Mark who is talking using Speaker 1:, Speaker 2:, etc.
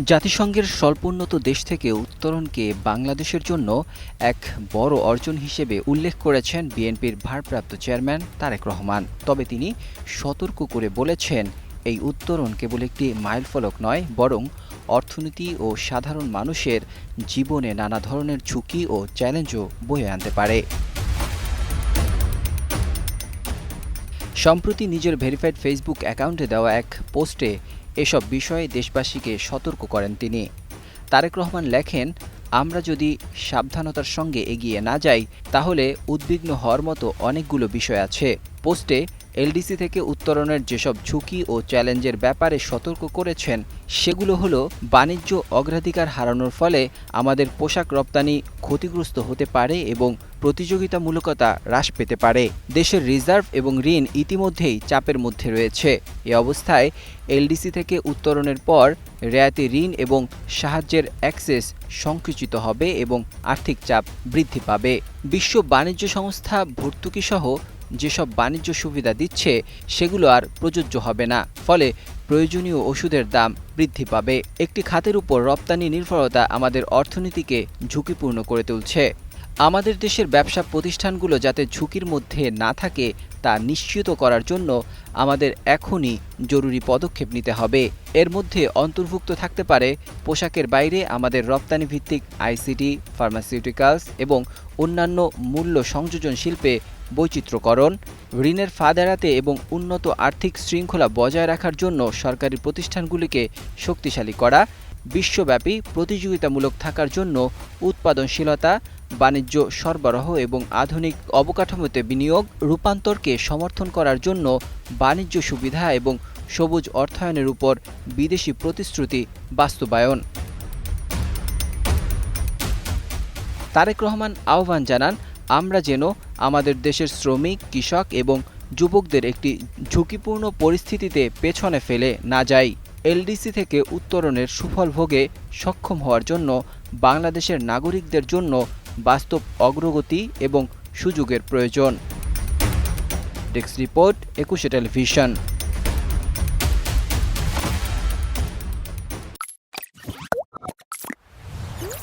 Speaker 1: জাতিসংঘের স্বল্পোন্নত দেশ থেকে উত্তরণকে বাংলাদেশের জন্য এক বড় অর্জন হিসেবে উল্লেখ করেছেন বিএনপির ভারপ্রাপ্ত চেয়ারম্যান তারেক রহমান। তবে তিনি সতর্ক করে বলেছেন, এই উত্তরণ কেবল একটি মাইলফলক নয়, বরং অর্থনীতি ও সাধারণ মানুষের জীবনে নানা ধরনের ঝুঁকি ও চ্যালেঞ্জও বয়ে আনতে পারে। সম্প্রতি নিজের ভেরিফাইড ফেসবুক অ্যাকাউন্টে দেওয়া এক পোস্টে এসব বিষয়ে দেশবাসীকে সতর্ক করেন তিনি। তারেক রহমান লেখেন, আমরা যদি সাবধানতার সঙ্গে এগিয়ে না যাই তাহলে উদ্বিগ্ন হওয়ার মতো অনেকগুলো বিষয় আছে। পোস্টে এলডিসি থেকে উত্তরণের যেসব ঝুঁকি ও চ্যালেঞ্জের ব্যাপারে সতর্ক করেছেন সেগুলো হলো, বাণিজ্য অগ্রাধিকার হারানোর ফলে আমাদের পোশাক রপ্তানি ক্ষতিগ্রস্ত হতে পারে এবং প্রতিযোগিতামূলকতা হ্রাস পেতে পারে। দেশের রিজার্ভ এবং ঋণ ইতিমধ্যেই চাপের মধ্যে রয়েছে। এ অবস্থায় এলডিসি থেকে উত্তরণের পর রেয়াতি ঋণ এবং সাহায্যের অ্যাক্সেস সংকুচিত হবে এবং আর্থিক চাপ বৃদ্ধি পাবে। বিশ্ব বাণিজ্য সংস্থা ভর্তুকিসহ যেসব বাণিজ্য সুবিধা দিচ্ছে সেগুলো আর প্রযোজ্য হবে না, ফলে প্রয়োজনীয় ওষুধের দাম বৃদ্ধি পাবে। একটি খাতের উপর রপ্তানি নির্ভরতা আমাদের অর্থনীতিকে ঝুঁকিপূর্ণ করে তুলছে। আমাদের দেশের ব্যবসা প্রতিষ্ঠানগুলো যাতে ঝুঁকির মধ্যে না থাকে তা নিশ্চিত করার জন্য আমাদের এখনই জরুরি পদক্ষেপ নিতে হবে। এর মধ্যে অন্তর্ভুক্ত থাকতে পারে পোশাকের বাইরে আমাদের রপ্তানি ভিত্তিক আইসিটি, ফার্মাসিউটিক্যালস এবং অন্যান্য মূল্য সংযোজন শিল্পে বৈচিত্র্যকরণ, ঋণের ফাঁদ এড়াতে এবং উন্নত আর্থিক শৃঙ্খলা বজায় রাখার জন্য সরকারি প্রতিষ্ঠানগুলিকে শক্তিশালী করা, বিশ্বব্যাপী প্রতিযোগিতামূলক থাকার জন্য উৎপাদনশীলতা, বাণিজ্য সরবরাহ এবং আধুনিক অবকাঠামোতে বিনিয়োগ, রূপান্তরকে সমর্থন করার জন্য বাণিজ্য সুবিধা এবং সবুজ অর্থায়নের উপর বিদেশি প্রতিশ্রুতি বাস্তবায়ন। তারেক রহমান আহ্বান জানান, আমরা যেন আমাদের দেশের শ্রমিক, কৃষক এবং যুবকদের একটি ঝুঁকিপূর্ণ পরিস্থিতিতে পেছনে ফেলে না যাই। এলডিসি থেকে উত্তরণের সুফল ভোগে সক্ষম হওয়ার জন্য বাংলাদেশের নাগরিকদের জন্য বাস্তব অগ্রগতি এবং সুযোগের প্রয়োজন। Desk report, ২১ television.